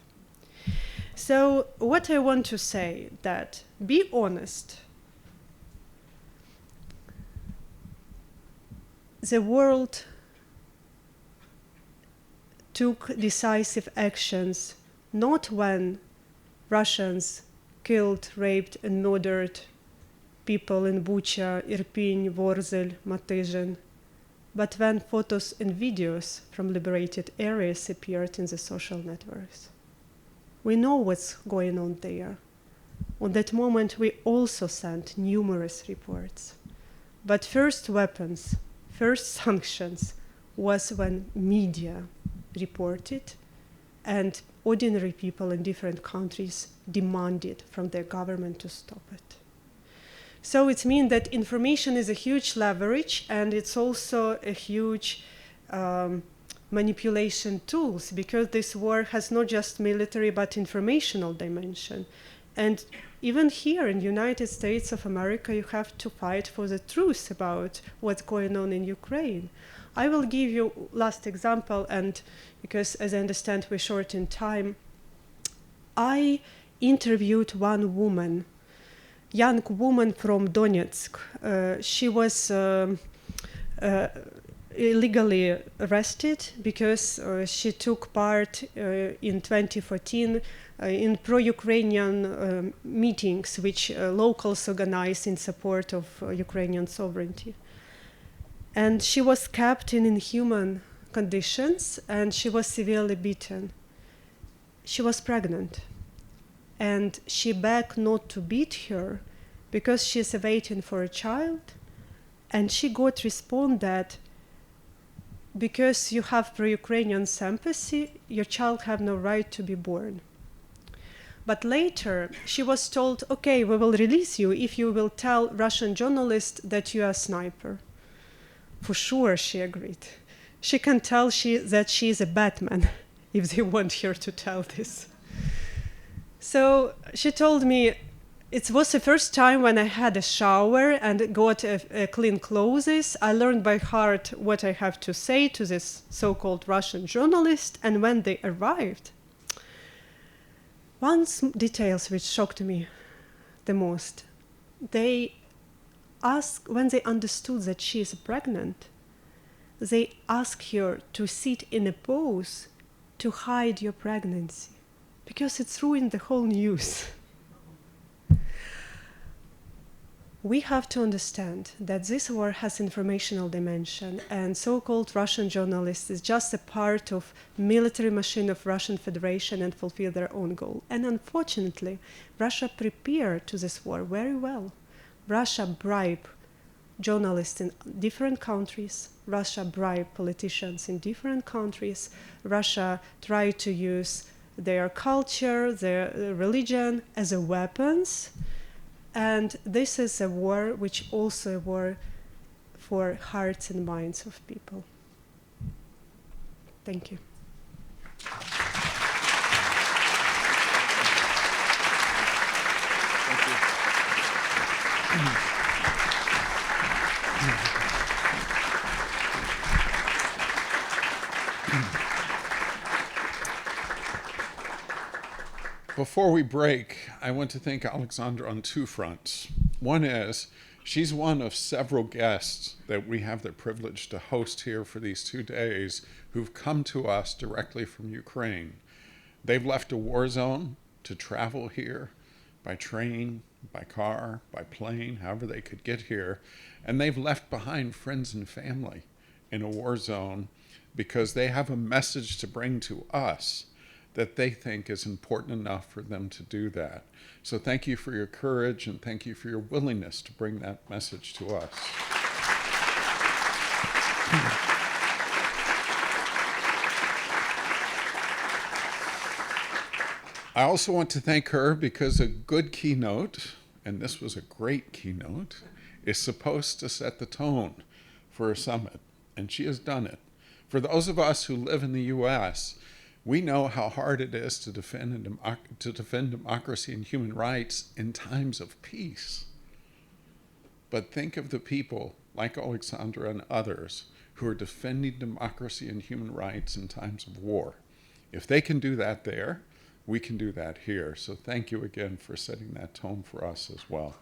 So what I want to say, that be honest. The world took decisive actions not when Russians killed, raped, and murdered people in Bucha, Irpin, Vorzel, Matyzhin, but when photos and videos from liberated areas appeared in the social networks. We know what's going on there. On that moment, we also sent numerous reports. But first weapons, first sanctions was when media reported and ordinary people in different countries demanded from their government to stop it. So it means that information is a huge leverage, and it's also a huge manipulation tools, because this war has not just military but informational dimension. And even here in the United States of America, you have to fight for the truth about what's going on in Ukraine. I will give you last example, and because as I understand we're short in time, I interviewed one woman, young woman from Donetsk. She was illegally arrested because she took part in 2014 in pro-Ukrainian meetings which locals organized in support of Ukrainian sovereignty. And she was kept in inhuman conditions, and she was severely beaten. She was pregnant, and she begged not to beat her because she's waiting for a child, and she got response that because you have pro-Ukrainian sympathy, your child have no right to be born. But later, she was told, okay, we will release you if you will tell Russian journalists that you are a sniper. For sure, she agreed. She can tell that she is a Batman if they want her to tell this. So she told me, it was the first time when I had a shower and got clean clothes. I learned by heart what I have to say to this so-called Russian journalist. And when they arrived, one details which shocked me the most, they asked, when they understood that she is pregnant, they asked her to sit in a pose to hide your pregnancy, because it's ruined the whole news. We have to understand that this war has informational dimension, and so-called Russian journalists is just a part of military machine of Russian Federation and fulfill their own goal. And unfortunately, Russia prepared to this war very well. Russia bribed journalists in different countries. Russia bribed politicians in different countries. Russia tried to use their culture, their religion as a weapons. And this is a war which also a war for hearts and minds of people. Thank you. Before we break, I want to thank Oleksandra on two fronts. One is, she's one of several guests that we have the privilege to host here for these 2 days who've come to us directly from Ukraine. They've left a war zone to travel here by train, by car, by plane, however they could get here. And they've left behind friends and family in a war zone because they have a message to bring to us that they think is important enough for them to do that. So thank you for your courage, and thank you for your willingness to bring that message to us. I also want to thank her because a good keynote, and this was a great keynote, is supposed to set the tone for a summit, and she has done it. For those of us who live in the US, we know how hard it is to defend democracy and human rights in times of peace. But think of the people like Oleksandra and others who are defending democracy and human rights in times of war. If they can do that there, we can do that here. So thank you again for setting that tone for us as well.